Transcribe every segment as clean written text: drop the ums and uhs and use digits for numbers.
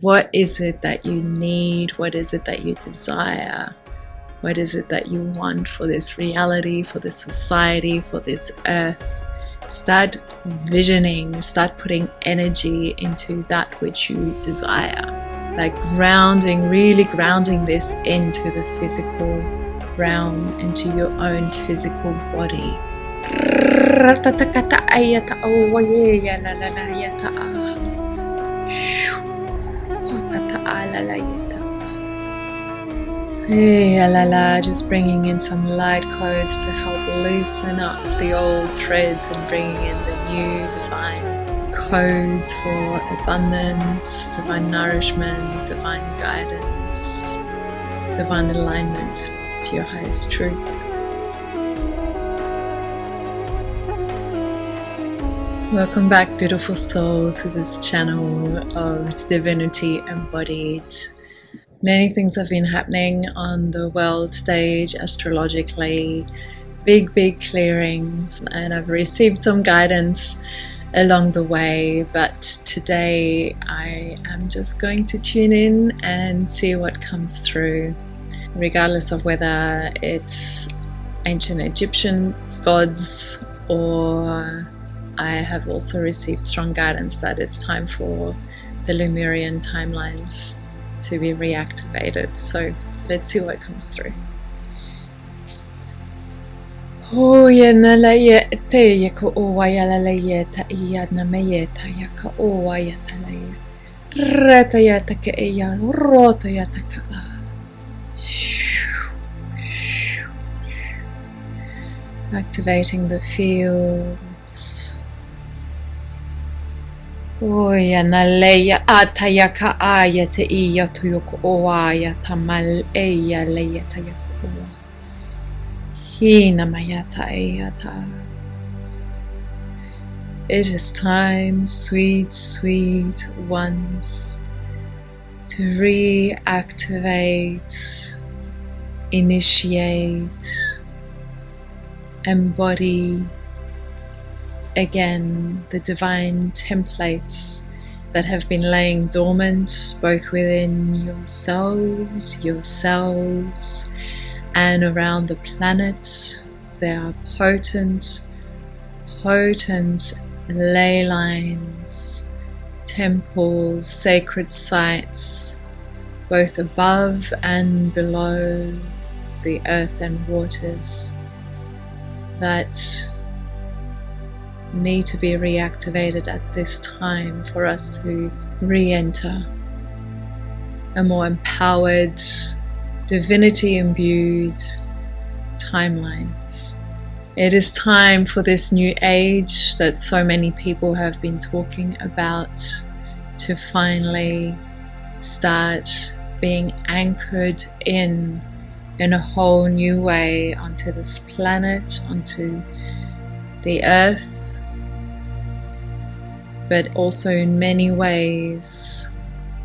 What is it that you need? What is it that you desire? What is it that you want for this reality, for this society, for this earth? Start visioning, start putting energy into that which you desire. Like grounding, really grounding this into the physical realm, into your own physical body. Just bringing in some light codes to help loosen up the old threads and bringing in the new divine codes for abundance, divine nourishment, divine guidance, divine alignment to your highest truth. Welcome back, beautiful soul, to this channel of Divinity Embodied. Many things have been happening on the world stage astrologically, big clearings, and I've received some guidance along the way, but today I am just going to tune in and see what comes through, regardless of whether it's ancient Egyptian gods, or I have also received strong guidance that it's time for the Lemurian timelines to be reactivated. So let's see what comes through. Oh ya na la ya te ya ko o wa ya la ya ta ya na me ya ta ya ka o wa ya ta la ya rata ya ta ke ya rota ya ta ka activating the fields. Oya na leia ataya ka aya te iya tuyoko oaya tamal eya leia tayako hina mayata eyata. It is time, sweet ones, to reactivate, initiate, embody again the divine templates that have been laying dormant both within yourselves, and around the planet. They are potent ley lines, temples, sacred sites, both above and below the earth and waters, that need to be reactivated at this time for us to re-enter a more empowered, divinity imbued timelines. It is time for this new age that so many people have been talking about to finally start being anchored in a whole new way onto this planet, onto the earth, but also in many ways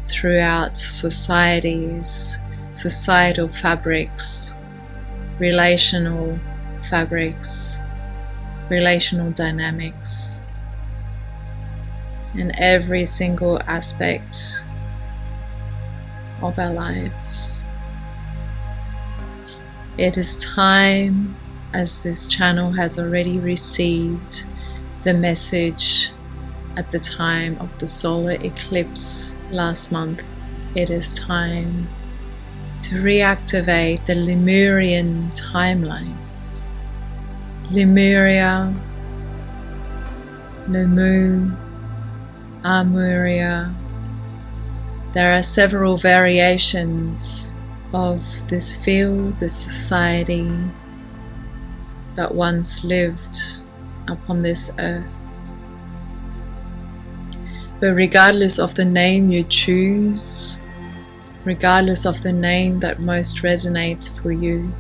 throughout societies, societal fabrics, relational fabrics, relational dynamics, in every single aspect of our lives. It is time, as this channel has already received the message at the time of the solar eclipse last month, it is time to reactivate the Lemurian timelines. Lemuria, Namu, Amuria. There are several variations of this field, this society that once lived upon this earth. But regardless of the name you choose, regardless of the name that most resonates for you,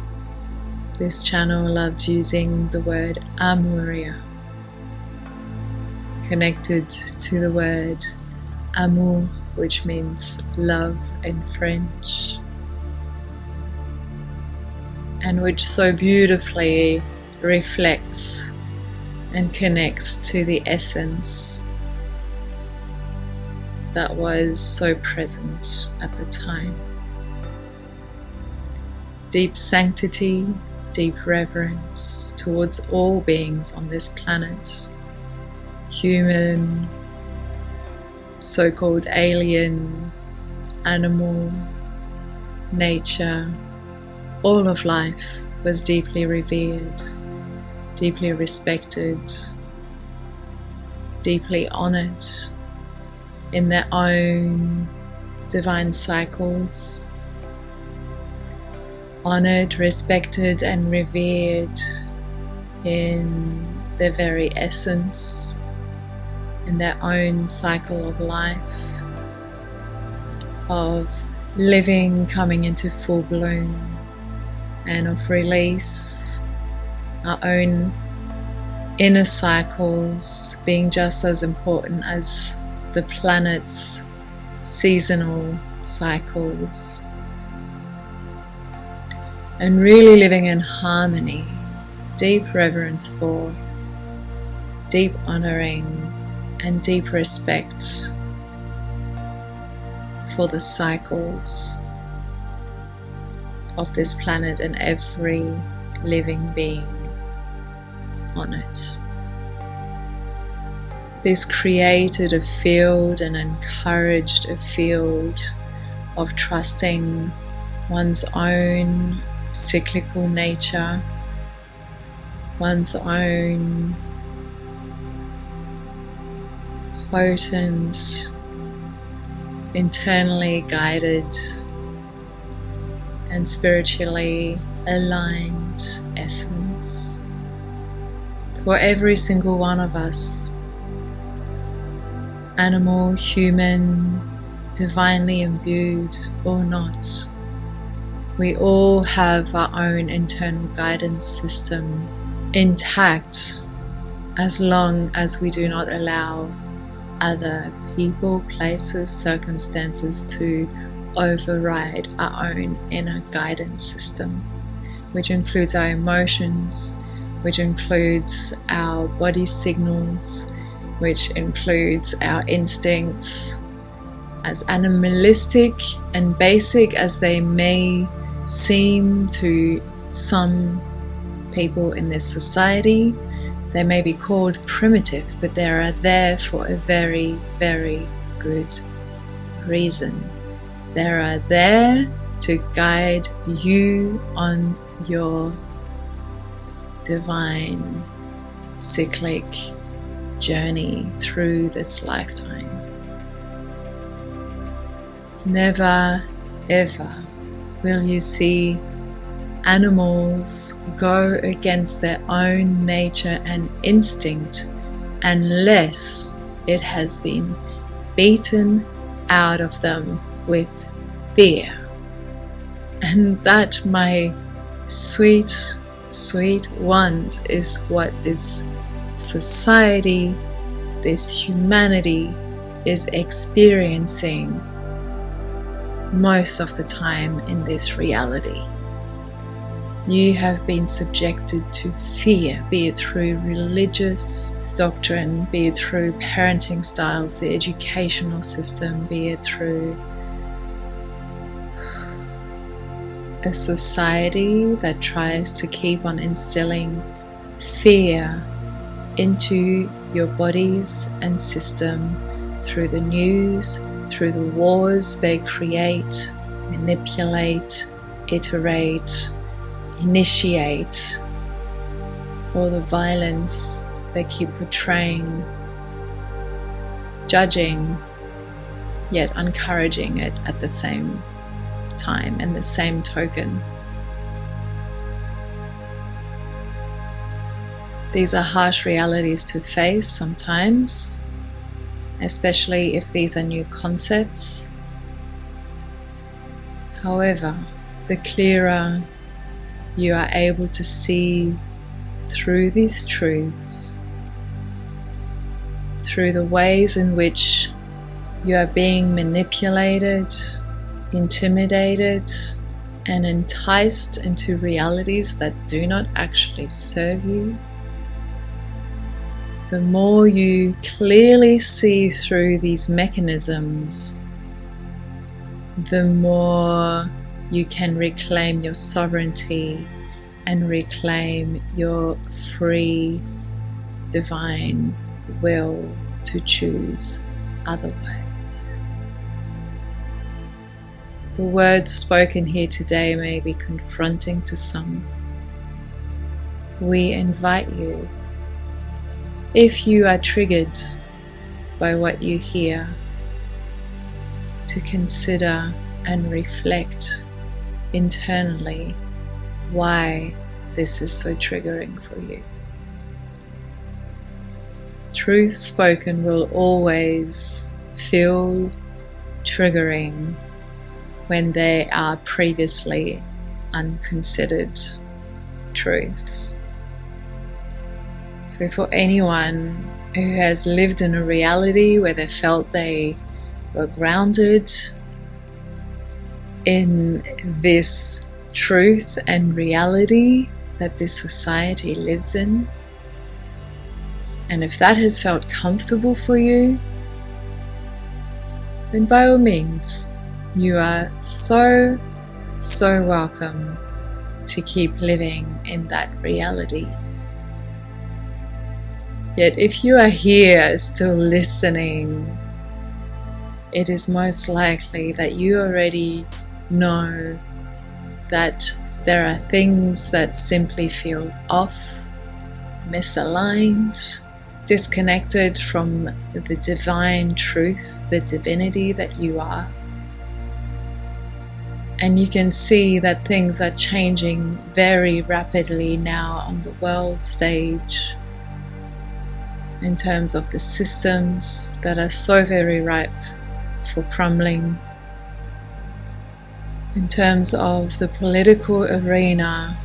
this channel loves using the word Amuria, connected to the word amour, which means love in French, and which so beautifully reflects and connects to the essence that was so present at the time. Deep sanctity, deep reverence towards all beings on this planet, human, so-called alien, animal, nature, all of life was deeply revered, deeply respected, deeply honored in their own divine cycles, honored, respected, and revered in their very essence, in their own cycle of life, of living coming into full bloom, and of release, our own inner cycles being just as important as the planet's seasonal cycles, and really living in harmony, deep reverence for, deep honoring, and deep respect for the cycles of this planet and every living being on it. This created a field and encouraged a field of trusting one's own cyclical nature, one's own potent, internally guided and spiritually aligned essence. For every single one of us, animal, human, divinely imbued or not, we all have our own internal guidance system intact, as long as we do not allow other people, places, circumstances to override our own inner guidance system, which includes our emotions, which includes our body signals, which includes our instincts. As animalistic and basic as they may seem to some people in this society, they may be called primitive, but they are there for a very, very good reason. They are there to guide you on your divine cyclic journey through this lifetime. Never ever will you see animals go against their own nature and instinct unless it has been beaten out of them with fear. And that, my sweet, sweet ones, is what this society, this humanity is experiencing most of the time in this reality. You have been subjected to fear, be it through religious doctrine, be it through parenting styles, the educational system, be it through a society that tries to keep on instilling fear into your bodies and system through the news, through the wars they create, manipulate, iterate, initiate, all the violence they keep portraying, judging, yet encouraging it at the same time and the same token. These are harsh realities to face sometimes, especially if these are new concepts. However, the clearer you are able to see through these truths, through the ways in which you are being manipulated, intimidated, and enticed into realities that do not actually serve you, the more you clearly see through these mechanisms, the more you can reclaim your sovereignty and reclaim your free divine will to choose otherwise. The words spoken here today may be confronting to some. We invite you, if you are triggered by what you hear, to consider and reflect internally why this is so triggering for you. Truth spoken will always feel triggering when they are previously unconsidered truths. So for anyone who has lived in a reality where they felt they were grounded in this truth and reality that this society lives in, and if that has felt comfortable for you, then by all means, you are so welcome to keep living in that reality. Yet if you are here still listening, it is most likely that you already know that there are things that simply feel off, misaligned, disconnected from the divine truth, the divinity that you are. And you can see that things are changing very rapidly now on the world stage in terms of the systems that are so very ripe for crumbling, in terms of the political arena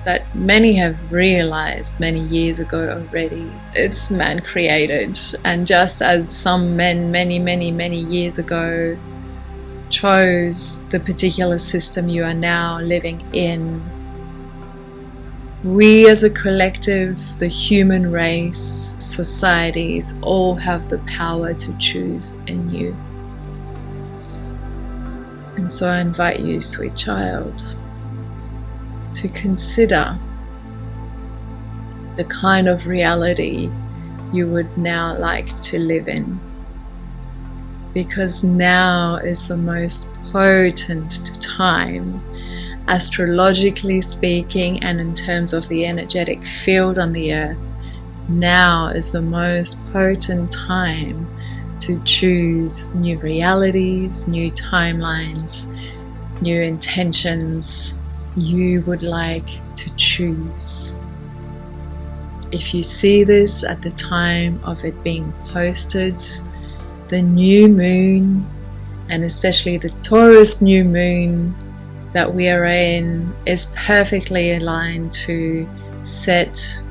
that many have realized many years ago already. It's man created, and just as some men many years ago chose the particular system you are now living in, we as a collective, the human race, societies, all have the power to choose anew. And so I invite you, sweet child, to consider the kind of reality you would now like to live in. Because now is the most potent time, astrologically speaking, and in terms of the energetic field on the earth, now is the most potent time to choose new realities, new timelines, new intentions you would like to choose. If you see this at the time of it being posted, the new moon, and especially the Taurus New Moon that we are in, is perfectly aligned to set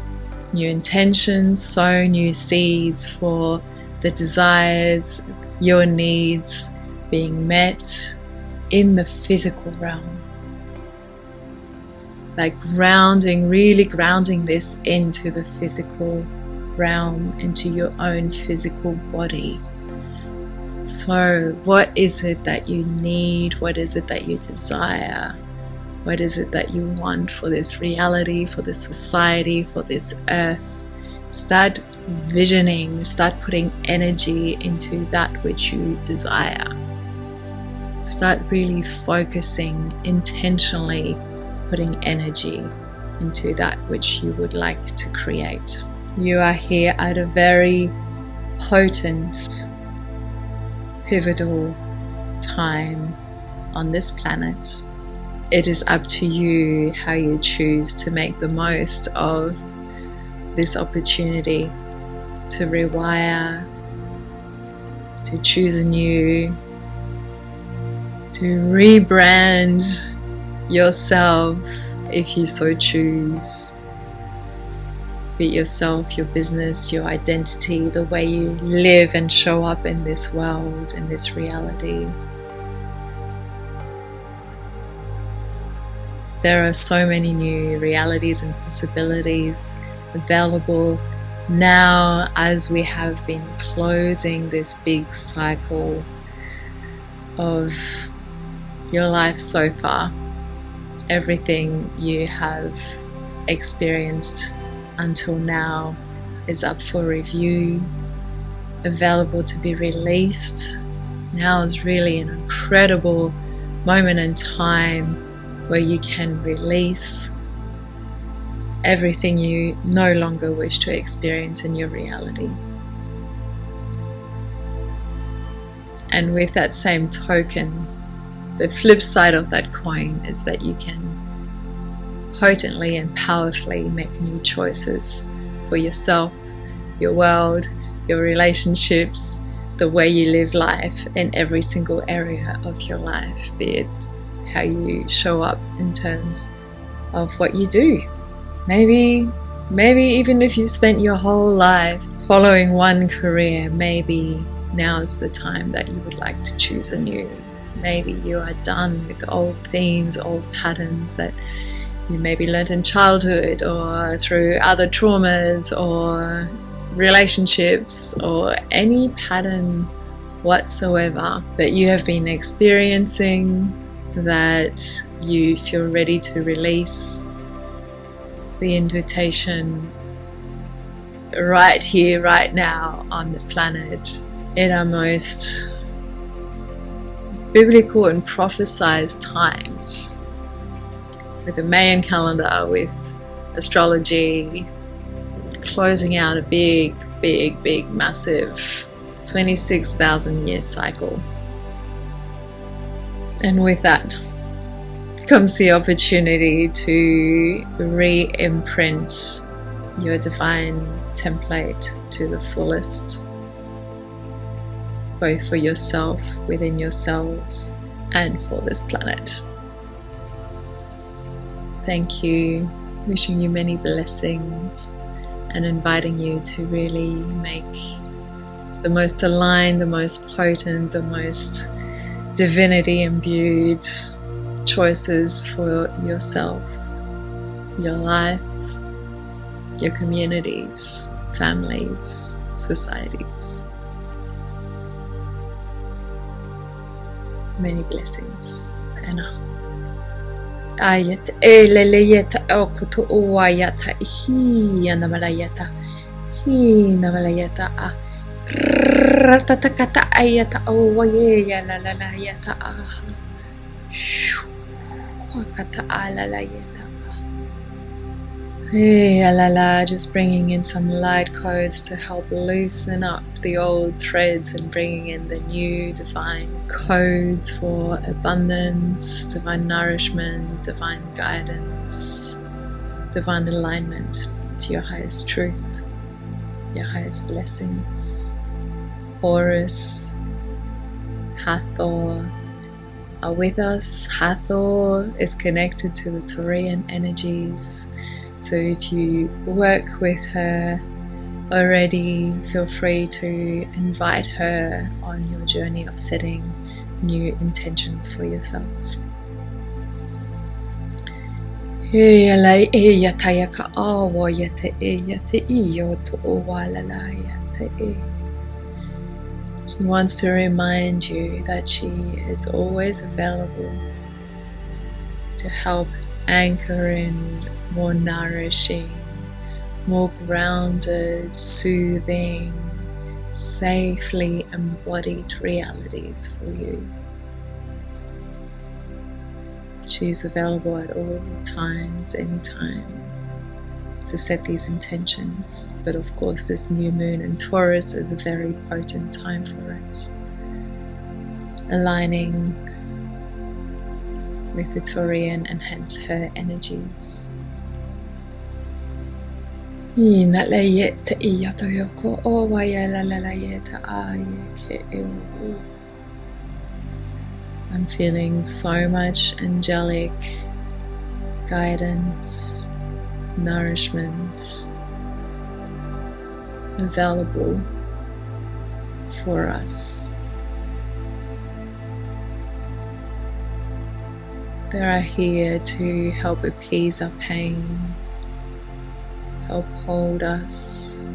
new intentions, sow new seeds for the desires, your needs being met in the physical realm. Like grounding, really grounding this into the physical realm, into your own physical body. So what is it that you need? What is it that you desire? What is it that you want for this reality, for this society, for this earth? Start visioning, start putting energy into that which you desire. Start really focusing, intentionally putting energy into that which you would like to create. You are here at a very potent, pivotal time on this planet. It is up to you how you choose to make the most of this opportunity to rewire, to choose anew, to rebrand yourself if you so choose. Be it yourself, your business, your identity, the way you live and show up in this world, in this reality. There are so many new realities and possibilities available Now, as we have been closing this big cycle of your life so far, everything you have experienced until now is up for review, available to be released. Now is really an incredible moment in time where you can release everything you no longer wish to experience in your reality. And with that same token, the flip side of that coin is that you can potently and powerfully make new choices for yourself, your world, your relationships, the way you live life in every single area of your life, be it how you show up in terms of what you do. Maybe even if you spent your whole life following one career, maybe now is the time that you would like to choose a new. Maybe you are done with old themes, old patterns that you maybe learned in childhood or through other traumas or relationships or any pattern whatsoever that you have been experiencing that you feel ready to release. The invitation right here, right now on the planet, in our most biblical and prophesied times, with the Mayan calendar, with astrology, closing out a big, massive 26,000 year cycle. And with that comes the opportunity to re-imprint your divine template to the fullest, both for yourself, within yourselves, and for this planet. Thank you, wishing you many blessings, and inviting you to really make the most aligned, the most potent, the most divinity imbued choices for yourself, your life, your communities, families, societies. Many blessings. Anna. Ayat eleleyeta okutu uwayata hi anamalayata hi namalayata a ratatakata ayata uwaye la la la yata a shu wakata ala la yata. Hey, alala, just bringing in some light codes to help loosen up the old threads and bringing in the new divine codes for abundance, divine nourishment, divine guidance, divine alignment to your highest truth, your highest blessings. Horus, Hathor are with us. Hathor is connected to the Taurian energies. So if you work with her already, feel free to invite her on your journey of setting new intentions for yourself. She wants to remind you that she is always available to help anchor in more nourishing, more grounded, soothing, safely embodied realities for you. She's available at all times, anytime, to set these intentions. But of course, this new moon in Taurus is a very potent time for it. Aligning with the Taurian and hence her energies. I'm feeling so much angelic guidance, nourishment available for us. They are here to help appease our pain, help hold us,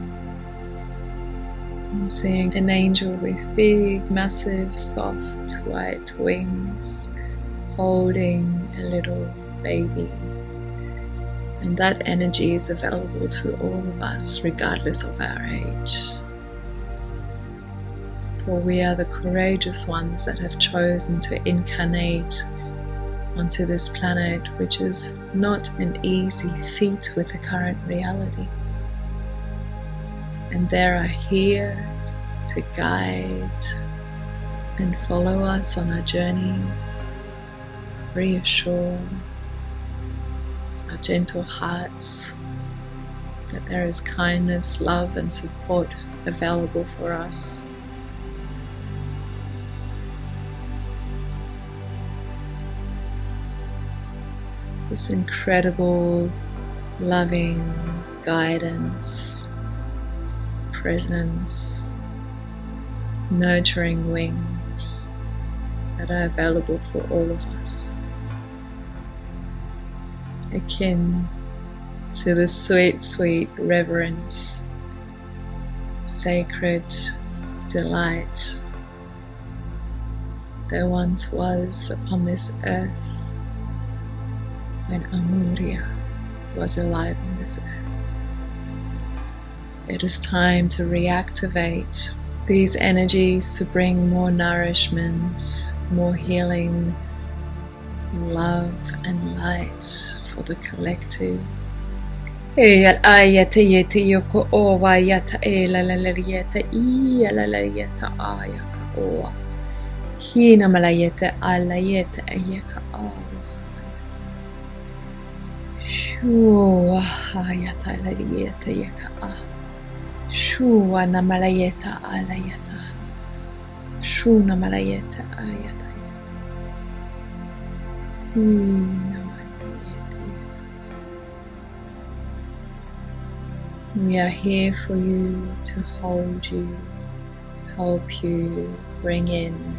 I'm seeing an angel with big, massive, soft, white wings holding a little baby. And that energy is available to all of us, regardless of our age. For we are the courageous ones that have chosen to incarnate onto this planet, which is not an easy feat with the current reality. And they are here to guide and follow us on our journeys, reassure our gentle hearts that there is kindness, love, and support available for us. This incredible, loving guidance, presence, nurturing wings that are available for all of us. Akin to the sweet, sweet reverence, sacred delight there once was upon this earth when Lemuria was alive on this earth. It is time to reactivate these energies to bring more nourishment, more healing, love and light for the collective. Shua hayata alayeta yaka Shua namalayeta alayeta Shu namalayeta ayata We are here for you, to hold you, help you bring in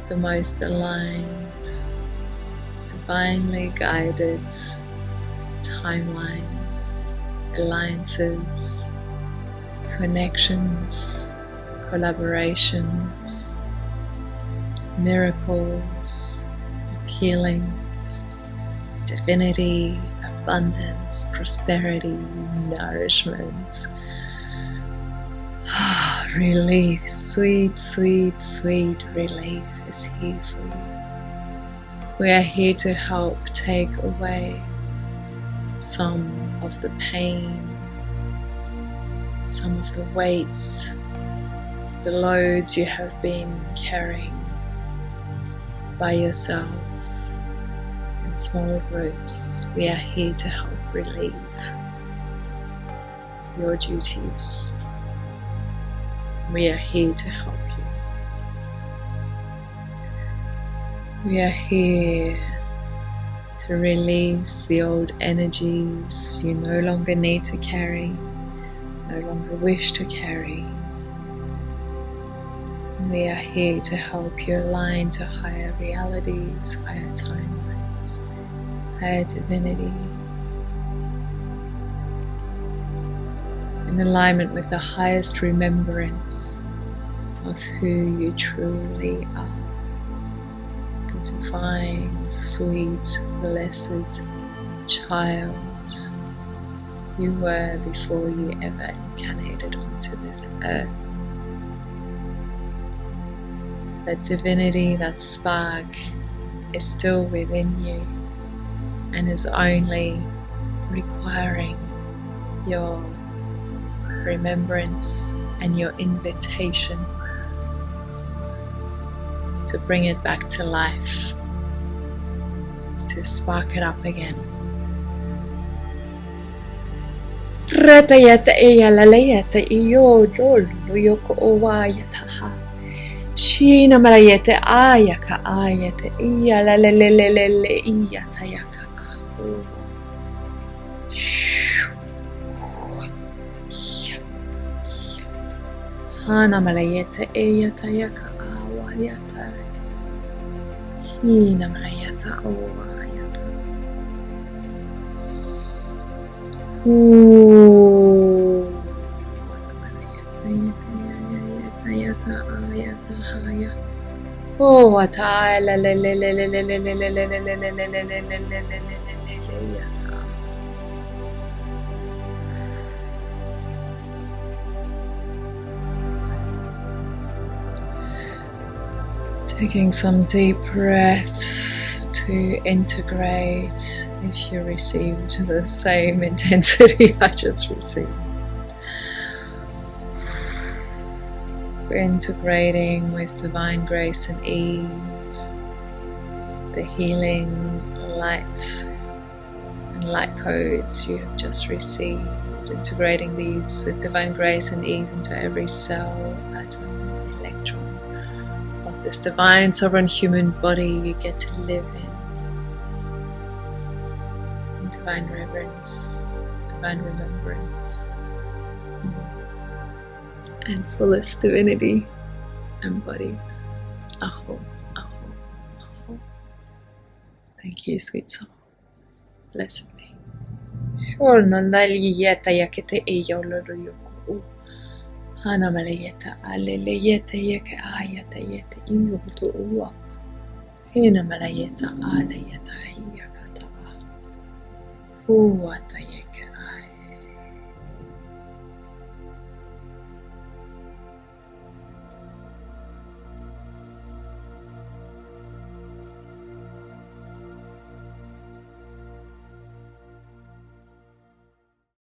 the most aligned, divinely guided timelines, alliances, connections, collaborations, miracles of healings, divinity, abundance, prosperity, nourishment, relief, sweet, sweet, sweet relief is here for you. We are here to help take away some of the pain, some of the weights, the loads you have been carrying by yourself in small groups. We are here to help relieve your duties. We are here to help you. We are here to release the old energies you no longer need to carry, no longer wish to carry. We are here to help you align to higher realities, higher timelines, higher divinity, in alignment with the highest remembrance of who you truly are. Divine, sweet, blessed child you were before you ever incarnated onto this earth. That divinity, that spark is still within you and is only requiring your remembrance and your invitation to bring it back to life, to spark it up again. Ratayata eya lalayata iyo jolu yoko owayataha. Shina malayete ayaka ayate iya lalelelele iya tayaka. Hana malayete eya tayaka awayata. Hina malayata awayata. Ooh. Oh, what I la la la la la la la la la la la la la la la la la. Taking some deep breaths to integrate if you received the same intensity I just received. Integrating with divine grace and ease, the healing light and light codes you have just received, integrating these with divine grace and ease into every cell, atom, electron of this divine sovereign human body you get to live in divine reverence, divine remembrance, and fullest divinity embodied. Aho, aho, aho. Thank you, sweet soul. Blessed be. Shornandaliyeta yakete eyololoyoku. Hanamaleyeta aleleyete yeke ayata yete inyukutu uwa. Hinamalayeta alayeta hiyakata. Uwata